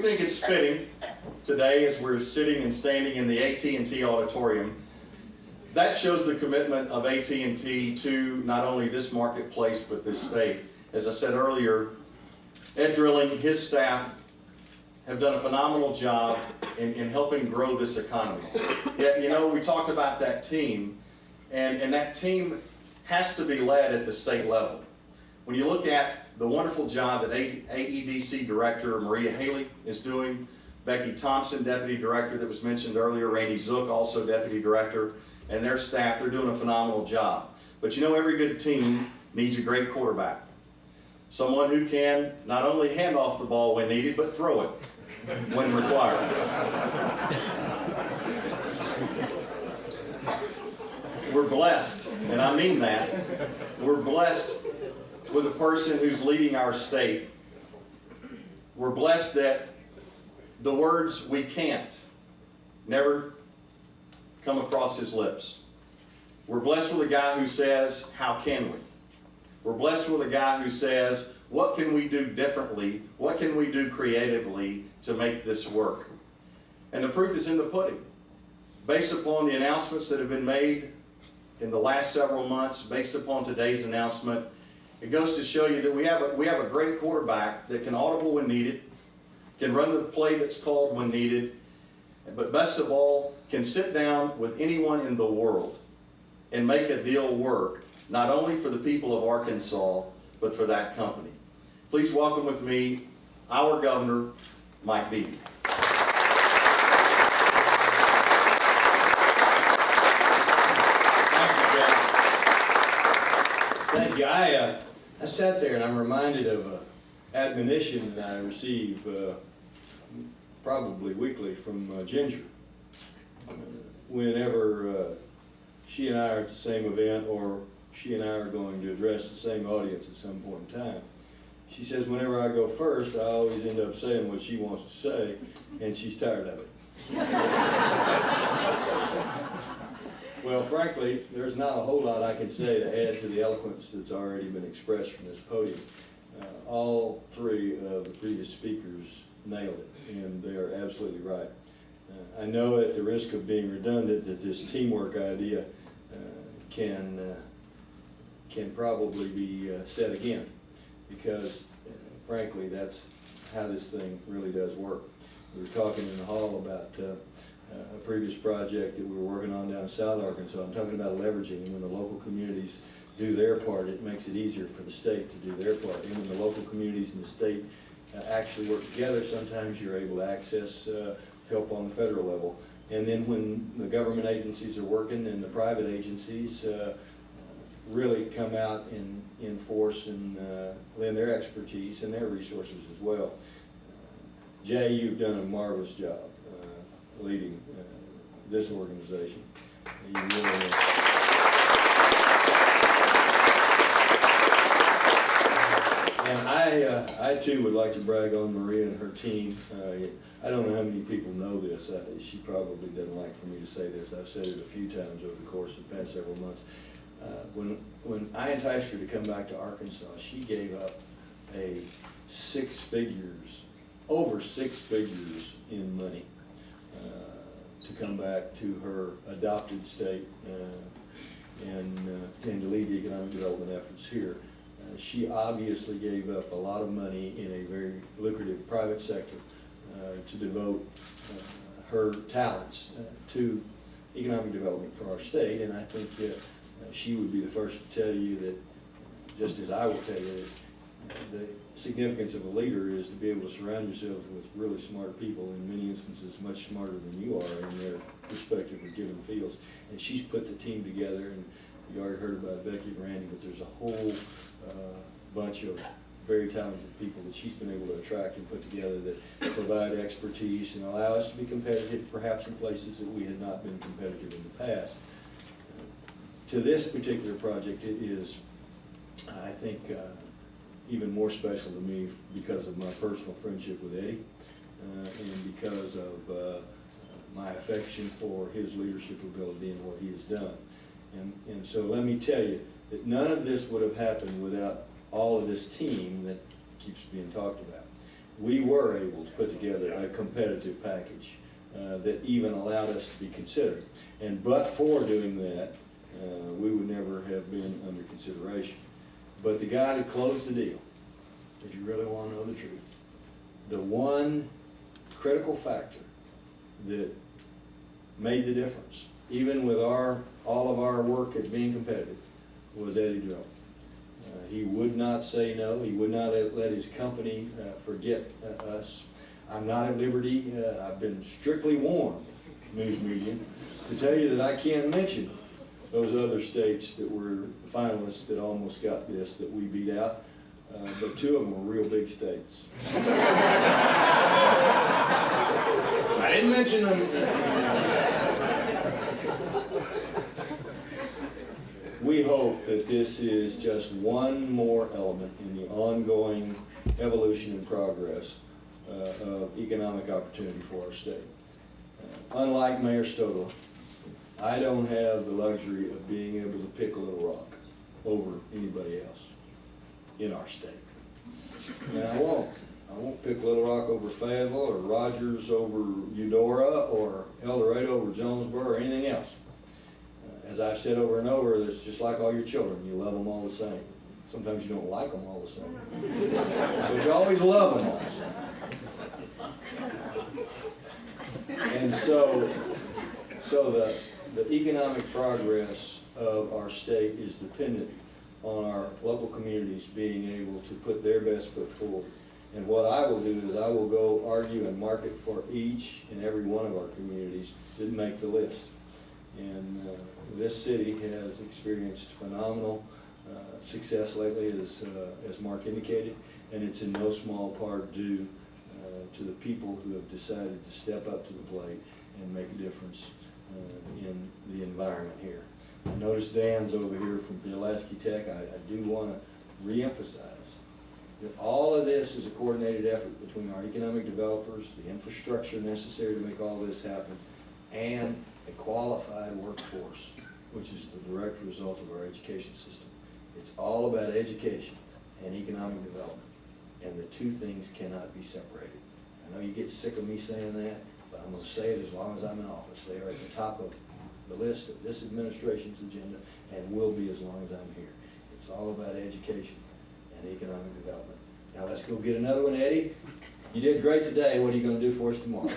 we think it's fitting today as we're sitting and standing in the AT&T auditorium. That shows the commitment of AT&T to not only this marketplace but this state. As I said earlier, Ed Drilling, his staff have done a phenomenal job in helping grow this economy. Yet, you know, we talked about that team, and that team has to be led at the state level. When you look at the wonderful job that AEDC Director Maria Haley is doing, Becky Thompson, Deputy Director that was mentioned earlier, Randy Zook, also Deputy Director, and their staff, they're doing a phenomenal job. But you know, every good team needs a great quarterback. Someone who can not only hand off the ball when needed, but throw it when required. We're blessed, and I mean that, we're blessed with a person who's leading our state. We're blessed that the words "we can't" never come across his lips. We're blessed with a guy who says, "How can we?" We're blessed with a guy who says, "What can we do differently? What can we do creatively to make this work?" And the proof is in the pudding. Based upon the announcements that have been made in the last several months, based upon today's announcement, it goes to show you that we have a great quarterback that can audible when needed, can run the play that's called when needed, but best of all, can sit down with anyone in the world and make a deal work, not only for the people of Arkansas, but for that company. Please welcome with me our Governor, Mike Beebe. Thank you. I sat there and I'm reminded of an admonition that I receive probably weekly from Ginger. Whenever she and I are at the same event, or she and I are going to address the same audience at some point in time. She says whenever I go first, I always end up saying what she wants to say, and she's tired of it. Well, frankly, there's not a whole lot I can say to add to the eloquence that's already been expressed from this podium. All three of the previous speakers nailed it, and they are absolutely right. I know at the risk of being redundant that this teamwork idea can probably be said again, because frankly, that's how this thing really does work. We were talking in the hall about a previous project that we were working on down in South Arkansas. I'm talking about leveraging, and when the local communities do their part, it makes it easier for the state to do their part. And when the local communities and the state actually work together, sometimes you're able to access help on the federal level. And then when the government agencies are working and the private agencies really come out in force and lend their expertise and their resources as well. Jay, you've done a marvelous job leading this organization. You really, and I too would like to brag on Maria and her team. I don't know how many people know this. She probably doesn't like for me to say this. I've said it a few times over the course of the past several months. When I enticed her to come back to Arkansas, she gave up over six figures in money to come back to her adopted state and to lead the economic development efforts here. She obviously gave up a lot of money in a very lucrative private sector to devote her talents to economic development for our state, and I think she would be the first to tell you that, just as I will tell you, the significance of a leader is to be able to surround yourself with really smart people, in many instances much smarter than you are in their respective or given fields. And she's put the team together, and you already heard about Becky and Randy, but there's a whole bunch of very talented people that she's been able to attract and put together that provide expertise and allow us to be competitive, perhaps in places that we had not been competitive in the past. To this particular project, it is, I think, even more special to me because of my personal friendship with Eddie and because of my affection for his leadership ability and what he has done. And so let me tell you that none of this would have happened without all of this team that keeps being talked about. we were able to put together a competitive package that even allowed us to be considered. And but for doing that, we would never have been under consideration. But the guy that closed the deal, if you really want to know the truth, the one critical factor that made the difference, even with all of our work at being competitive, was Eddie Drone. He would not say no. He would not let his company forget us. I'm not at liberty. I've been strictly warned, news media, to tell you that I can't mention those other states that were finalists that almost got this, that we beat out. But two of them were real big states. I didn't mention them. We hope that this is just one more element in the ongoing evolution and progress of economic opportunity for our state. Unlike Mayor Stodel, I don't have the luxury of being able to pick Little Rock over anybody else in our state. And I won't. I won't pick Little Rock over Fayetteville, or Rogers over Eudora, or El Dorado over Jonesboro, or anything else. As I've said over and over, it's just like all your children. You love them all the same. Sometimes you don't like them all the same. But you always love them all the same. And so the economic progress of our state is dependent on our local communities being able to put their best foot forward. And what I will do is I will go argue and market for each and every one of our communities that make the list. And this city has experienced phenomenal success lately, as Mark indicated, and it's in no small part due to the people who have decided to step up to the plate and make a difference in the environment here. I noticed Dan's over here from Pulaski Tech. I do want to reemphasize that all of this is a coordinated effort between our economic developers, the infrastructure necessary to make all this happen, and a qualified workforce, which is the direct result of our education system. It's all about education and economic development, and the two things cannot be separated. I know you get sick of me saying that, but I'm going to say it as long as I'm in office. They are at the top of the list of this administration's agenda, and will be as long as I'm here. It's all about education and economic development. Now let's go get another one, Eddie. You did great today. What are you going to do for us tomorrow?